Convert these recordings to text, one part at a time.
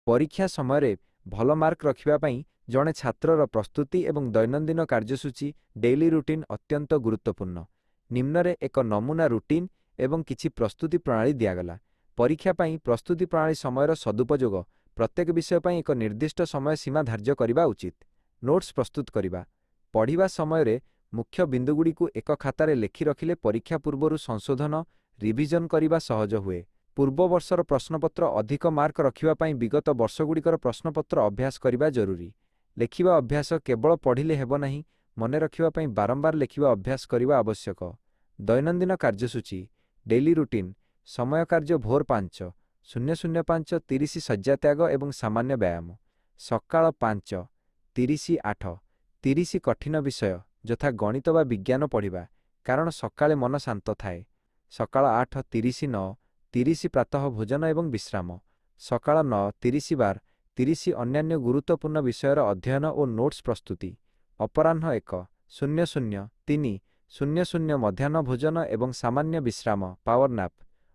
परीक्षा समय भल मार्क रखिबापई जड़े छात्रर प्रस्तुति एवं दैनंदिन कार्यसूची डेली रूटीन अत्यंत गुरुत्वपूर्ण। निम्नरे एक नमूना रूटीन एवं किछि प्रस्तुति प्रणाली दियागला। परीक्षा पई प्रस्तुति प्रणाली समयर सदुपयोग प्रत्येक विषय पई एक निर्दिष्ट समय सीमा धार्य करिबा उचित। नोट्स प्रस्तुत करिबा पढ़िबा समय मुख्य बिंदुगुड़ी को एक खातार लेखि रखिले परीक्षा पूर्व संशोधन रिविजन करिबा सहज हुए। पूर्व वर्षर प्रश्नपत्र अधिक मार्क रखिबा पई विगत वर्षगुड़िकर प्रश्नपत्र अभ्यास करिबा जरूरी। लेखिबा अभ्यास केवल पढ़िले हेबो नहीं, मने रखिबा पई बारंबार लेखिबा अभ्यास करिबा आवश्यक। दैनंदिन कार्यसूची डेली रूटीन समय कार्य भोर 5:00 30 शय्या त्याग एवं सामान्य व्यायाम। सकाळ 5:30 8:30 कठिन विषय यथा गणित वा विज्ञान पढ़िबा, कारण सकाळे मन शांत थाए। सकाळ 8:30 9:30 प्रातः भोजन एवं विश्राम। सकाळ 9:30 12:30 अन्यान्य गुरुत्वपूर्ण विषयर अध्ययन और नोट्स प्रस्तुति। अपराह्न 1:00 3:00 मध्याह्न भोजन एवं सामान्य विश्राम पावर नैप।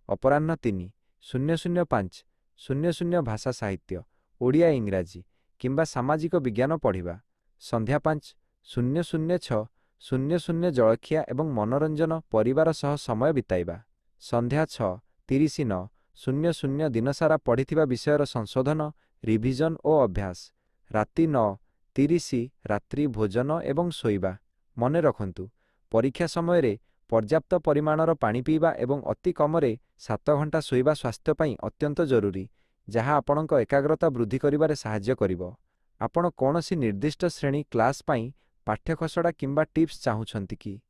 अपराह्न 3:00 5:00 भाषा साहित्य ओडिया इंग्राजी किंबा सामाजिक विज्ञान पढ़िबा। संध्या 5:00 6:00 जलखिया एवं मनोरंजन परिवार सह समय बिताइबा। संध्या 6:30 9:00 दिनसारा पढ़िथिबा विषयर संशोधन रिविजन और अभ्यास। राति 9:30 रात्रि भोजन एवं शोइबा। मने रखंतु परीक्षा समय पर्याप्त परिमाणर पानी पीबा एवं अति कमरे 7 घंटा शोइबा स्वास्थ्य पई अत्यंत जरूरी, जहाँ आपणक एकाग्रता वृद्धि करिबारे सहाय्य करिवो। आपण कोनोसी निर्दिष्ट श्रेणी क्लास पई पाठ्य खसड़ा किंबा टिप्स चाहुछंती कि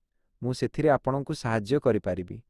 मु सेथिरे आपणकु सहाय्य करि पारिबी।